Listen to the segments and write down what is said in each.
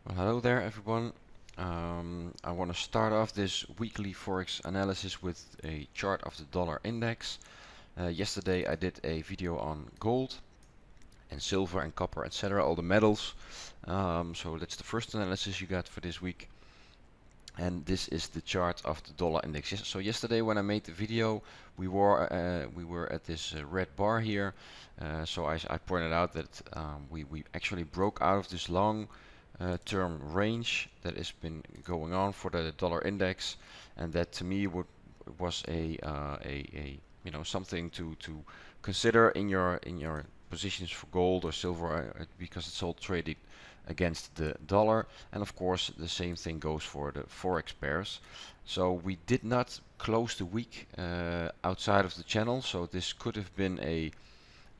Well, hello there everyone. I want to start off this weekly Forex analysis with a chart of the dollar index. Yesterday I did a video on gold and silver and copper, etc., all the metals. So that's the first analysis you got for this week. And this is the chart of the dollar index. So yesterday when I made the video, we were at this red bar here. So I pointed out that we actually broke out of this long term range that has been going on for the dollar index, and that to me was a something to consider in your positions for gold or silver, because it's all traded against the dollar. And of course the same thing goes for the forex pairs. So we did not close the week outside of the channel, so this could have been a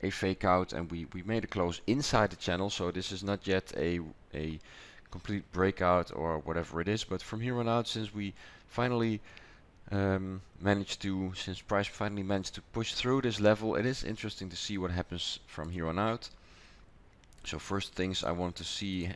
fake out, and we made a close inside the channel. So this is not yet a complete breakout or whatever it is, but from here on out, since we finally since price finally managed to push through this level, it is interesting to see what happens from here on out. So first things, I want to see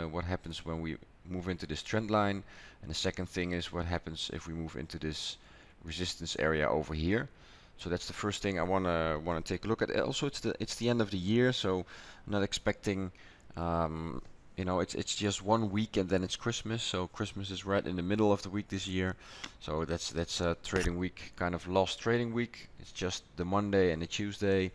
what happens when we move into this trend line, and the second thing is what happens if we move into this resistance area over here. So that's the first thing I want to take a look at. Also, it's the end of the year, so I'm not expecting, it's just 1 week and then it's Christmas. So Christmas is right in the middle of the week this year. So that's a trading week, kind of lost trading week. It's just the Monday and the Tuesday,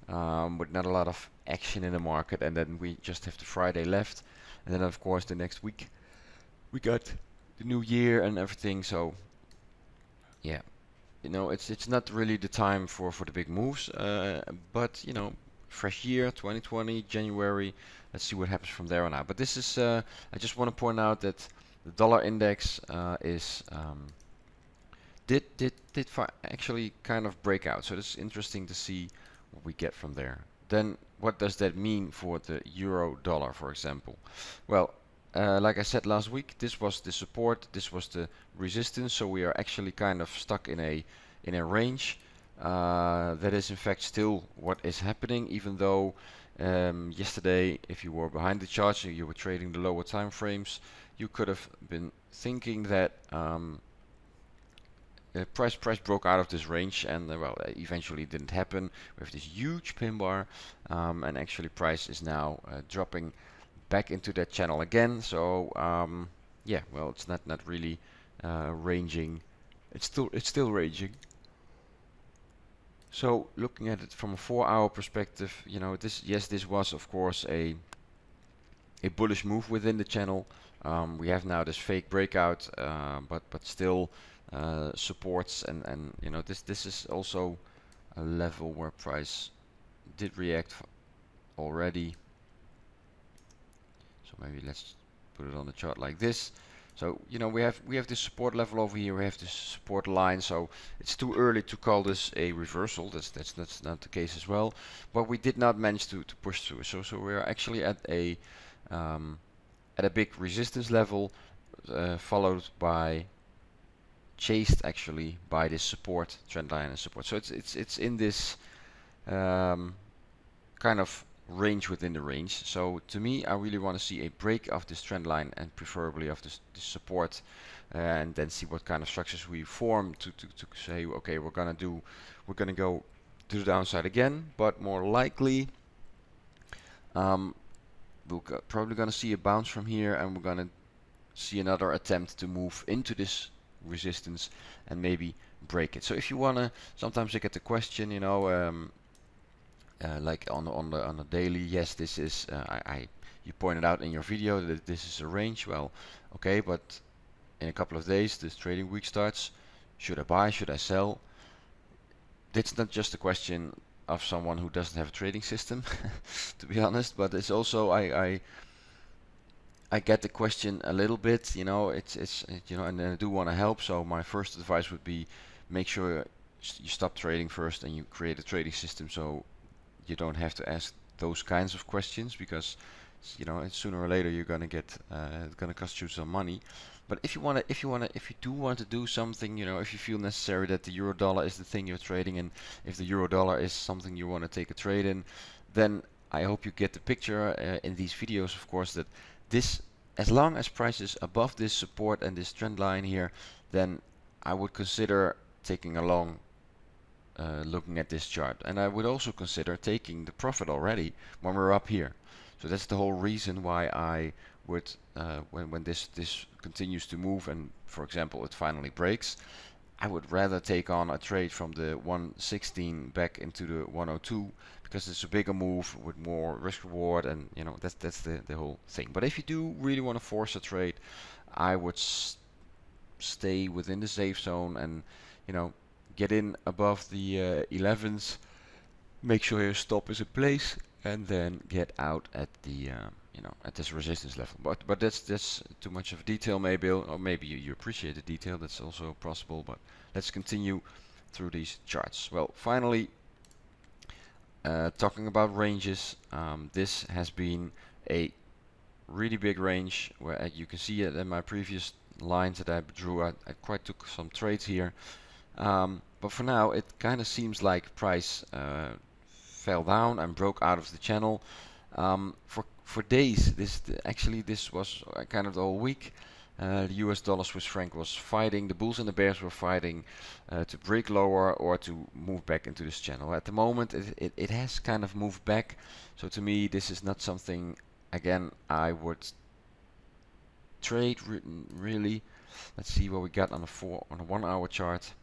with not a lot of action in the market, and then we just have the Friday left, and then of course the next week we got the new year and everything. So yeah. It's not really the time for the big moves, but fresh year 2020 January. Let's see what happens from there on out. But this is I just want to point out that the dollar index is did actually kind of break out. So it's interesting to see what we get from there. Then what does that mean for the euro dollar, for example? Well, like I said last week, this was the support, this was the resistance, so we are actually kind of stuck in a range. That is in fact still what is happening, even though yesterday, if you were behind the chart, so you were trading the lower time frames, you could have been thinking that price broke out of this range, and well, eventually didn't happen. We have this huge pin bar, and actually price is now dropping back into that channel again. So yeah, well, it's not really ranging. It's still ranging. So looking at it from a 4-hour perspective, this was of course a bullish move within the channel. We have now this fake breakout, but still supports, and this is also a level where price did react already. So maybe let's put it on the chart like this. So we have this support level over here, we have this support line, so it's too early to call this a reversal. That's not the case as well, but we did not manage to push through. So we're actually at a big resistance level, followed by, chased actually by this support trend line and support. So it's in this kind of range within the range. So to me, I really want to see a break of this trend line, and preferably of this support, and then see what kind of structures we form to say, okay, we're gonna go to the downside again, but more likely we're probably gonna see a bounce from here, and we're gonna see another attempt to move into this resistance and maybe break it. So if you wanna, sometimes I get the question, like on the daily, yes, this is you pointed out in your video that this is a range. Well, okay, but in a couple of days this trading week starts. Should I buy? Should I sell? It's not just a question of someone who doesn't have a trading system, to be honest, but it's also I get the question a little bit. And I do want to help. So my first advice would be, make sure you stop trading first and you create a trading system, so you don't have to ask those kinds of questions, because sooner or later you're gonna get it's gonna cost you some money. But if you do want to do something, if you feel necessary that the euro dollar is the thing you're trading in, if the euro dollar is something you want to take a trade in, then I hope you get the picture in these videos, of course, that this as long as price is above this support and this trend line here, then I would consider taking a long looking at this chart, and I would also consider taking the profit already when we're up here. So that's the whole reason why I would, when this continues to move, and for example it finally breaks, I would rather take on a trade from the 116 back into the 102, because it's a bigger move with more risk reward, and you know that's the whole thing. But if you do really want to force a trade, I would stay within the safe zone and, you know, get in above the 11s, make sure your stop is in place, and then get out at the you know, at this resistance level. But that's too much of detail maybe, or maybe you appreciate the detail. That's also possible. But let's continue through these charts. Well, finally, talking about ranges, this has been a really big range where you can see it in my previous lines that I drew. I quite took some trades here. But for now, it kind of seems like price fell down and broke out of the channel. For days, this was kind of the whole week. The US dollar Swiss franc was fighting, the bulls and the bears were fighting to break lower or to move back into this channel. At the moment, it has kind of moved back. So to me, this is not something, again, I would trade really. Let's see what we got on a 1 hour chart.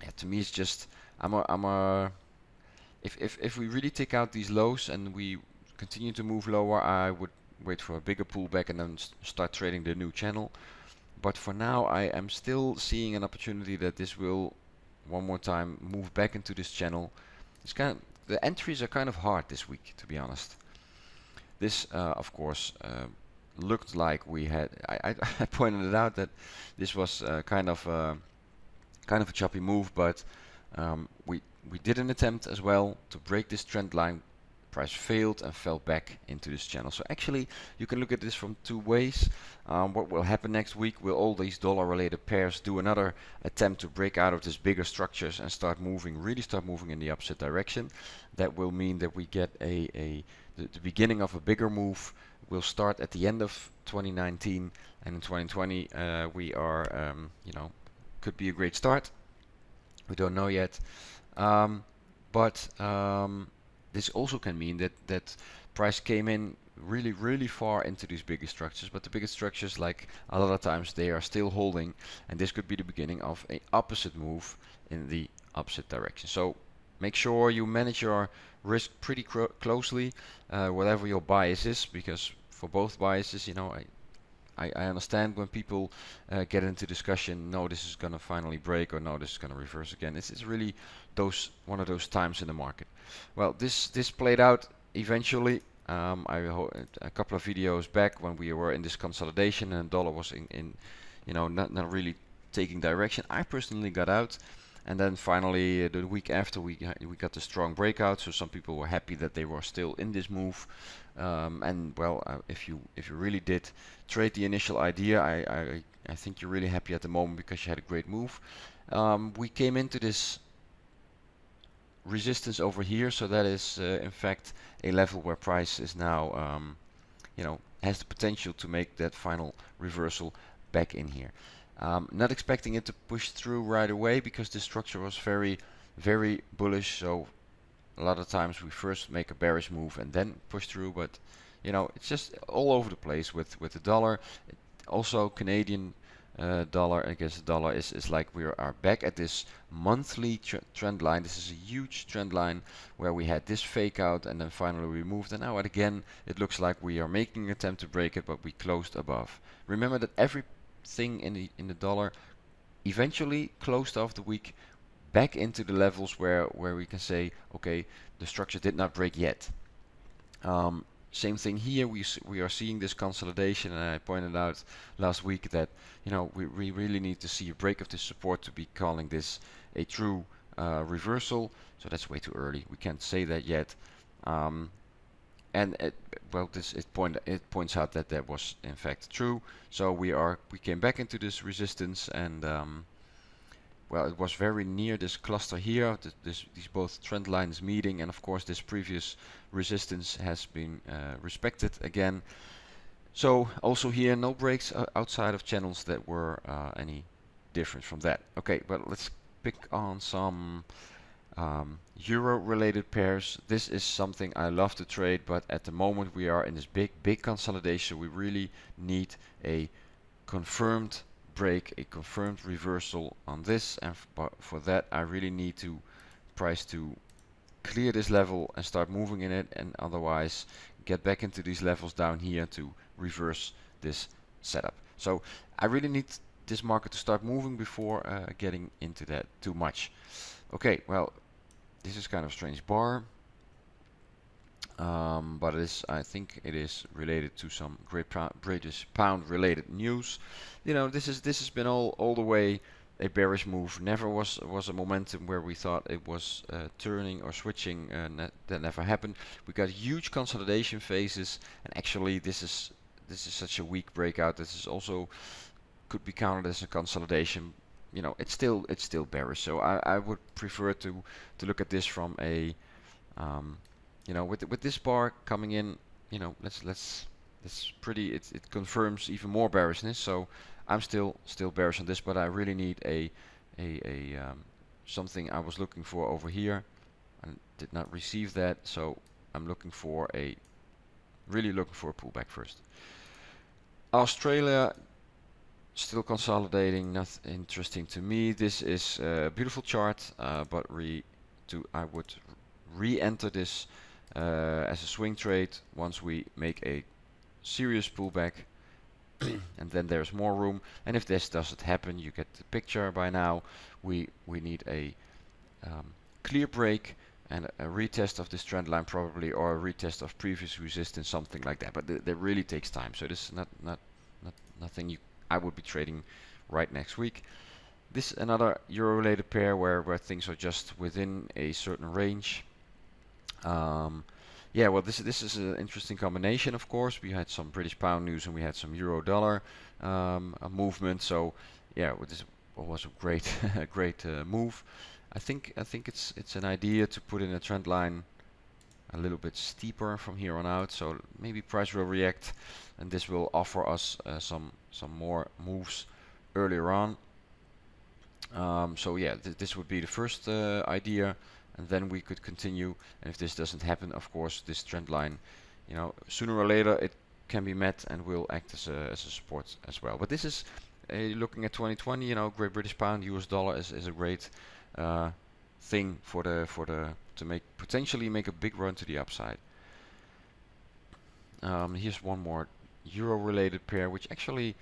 Yeah, to me it's just if we really take out these lows and we continue to move lower, I would wait for a bigger pullback and then start trading the new channel. But for now, I am still seeing an opportunity that this will one more time move back into this channel. It's the entries are kind of hard this week, to be honest. This of course looked like we had, I pointed it out that this was kind of a choppy move, but we did an attempt as well to break this trend line. Price failed and fell back into this channel. So actually you can look at this from two ways. What will happen next week? Will all these dollar related pairs do another attempt to break out of these bigger structures and really start moving in the opposite direction? That will mean that we get the beginning of a bigger move. Will start at the end of 2019, and in 2020 we are you know, could be a great start. We don't know yet, but this also can mean that price came in really far into these bigger structures, but the bigger structures, like a lot of times, they are still holding, and this could be the beginning of an opposite move in the opposite direction. So make sure you manage your risk pretty closely, whatever your bias is, because for both biases, you know, I understand when people get into discussion, no, this is going to finally break, or no, this is going to reverse again. It's really one of those times in the market. Well, this played out eventually. A couple of videos back when we were in this consolidation and dollar was in you know, not really taking direction, I personally got out. And then finally, the week after, we got the strong breakout. So some people were happy that they were still in this move. And well, if you really did trade the initial idea, I think you're really happy at the moment because you had a great move. We came into this resistance over here, so that is in fact a level where price is now, you know, has the potential to make that final reversal back in here. Not expecting it to push through right away because the structure was very bullish. So a lot of times we first make a bearish move and then push through, but you know, it's just all over the place with the dollar. Also Canadian dollar against the dollar is like we are back at this monthly trend line. This is a huge trend line where we had this fake out and then finally we moved, and now again it looks like we are making an attempt to break it, but we closed above. Remember that everything in the dollar eventually closed off the week back into the levels where we can say, okay, the structure did not break yet. Same thing here, we are seeing this consolidation, and I pointed out last week that, you know, we really need to see a break of this support to be calling this a true reversal. So that's way too early, we can't say that yet. And well, it points out that that was in fact true. So we came back into this resistance, and well, it was very near this cluster here, these both trend lines meeting, and of course this previous resistance has been respected again. So also here, no breaks outside of channels that were any different from that. Okay, but let's pick on some euro related pairs. This is something I love to trade, but at the moment we are in this big consolidation. We really need a confirmed break, a confirmed reversal on this, and for that I really need to price to clear this level and start moving in it, and otherwise get back into these levels down here to reverse this setup. So I really need this market to start moving before getting into that too much. Okay, well, this is kind of a strange bar, but I think it is related to some British pound related news. You know, this has been all the way a bearish move. Never was a momentum where we thought it was turning or switching. That never happened. We got huge consolidation phases, and actually this is such a weak breakout. This is also could be counted as a consolidation. You know, it's still bearish. So I would prefer to look at this from a you know, with this bar coming in, you know, it confirms even more bearishness. So I'm still bearish on this, but I really need a something I was looking for over here and did not receive that. So I'm really looking for a pullback first. Australia still consolidating, not interesting to me. This is a beautiful chart, but I would re-enter this as a swing trade once we make a serious pullback, and then there's more room. And if this doesn't happen, you get the picture by now. We need a clear break and a retest of this trend line probably, or a retest of previous resistance, something like that. But that really takes time. So this is nothing I would be trading right next week. This is another euro-related pair where things are just within a certain range. Yeah, well, this is an interesting combination. Of course, we had some British pound news and we had some euro dollar movement. So yeah, this was a great great move. I think it's an idea to put in a trend line a little bit steeper from here on out. So maybe price will react, and this will offer us some more moves earlier on. So yeah, this would be the first idea, and then we could continue. And if this doesn't happen, of course, this trend line, you know, sooner or later it can be met and will act as a support as well. But this is looking at 2020. You know, Great British Pound, US dollar is a great thing to potentially make a big run to the upside. Here's one more euro-related pair, which actually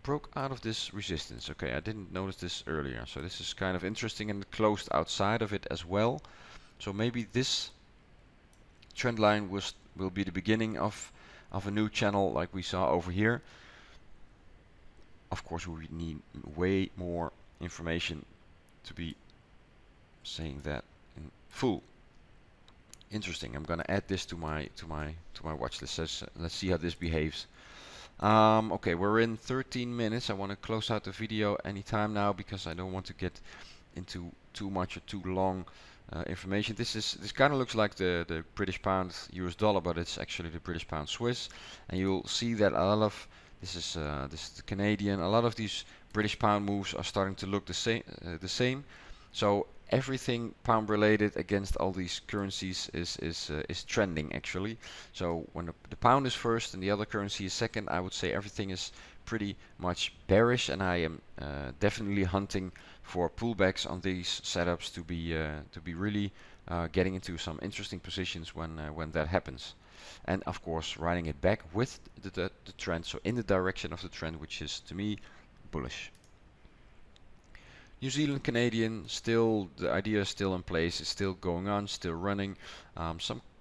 broke out of this resistance. Okay, I didn't notice this earlier, so this is kind of interesting, and it closed outside of it as well. So maybe this trend line will be the beginning of a new channel like we saw over here. Of course, we need way more information to be saying that in full. Interesting. I'm gonna add this to my watch list. Let's see how this behaves. Okay, we're in 13 minutes. I want to close out the video anytime now because I don't want to get into too much or too long information. This kind of looks like the British pound US dollar, but it's actually the British pound Swiss. And you'll see that a lot of this is the Canadian. A lot of these British pound moves are starting to look the same. So everything pound related against all these currencies is trending actually. So when the pound is first and the other currency is second, I would say everything is pretty much bearish, and I am definitely hunting for pullbacks on these setups to be really getting into some interesting positions when that happens. And of course riding it back with the trend, so in the direction of the trend, which is to me bullish. New Zealand Canadian, still the idea is still in place, it's still going on, still running.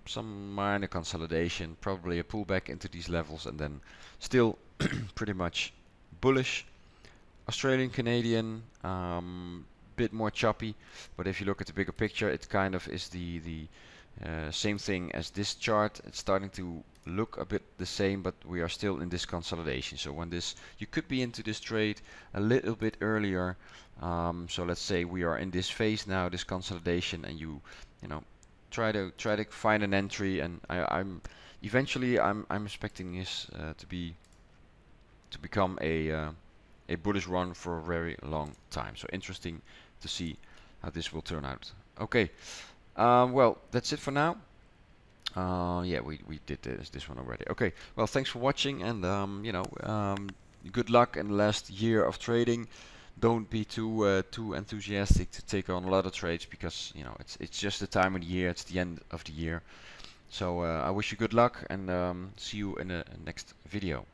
Some minor consolidation, probably a pullback into these levels, and then still pretty much bullish. Australian Canadian, bit more choppy, but if you look at the bigger picture, it kind of is the same thing as this chart. It's starting to look a bit the same, but we are still in this consolidation. So when you could be into this trade a little bit earlier. So let's say we are in this phase now, this consolidation, and you know, try to find an entry, and I'm expecting this to be to become a bullish run for a very long time. So interesting to see how this will turn out. Okay, well, that's it for now. Yeah, we did this one already. Okay, well, thanks for watching, and good luck in the last year of trading. Don't be too enthusiastic to take on a lot of trades, because it's just the time of the year. It's the end of the year. So I wish you good luck, and see you in the next video.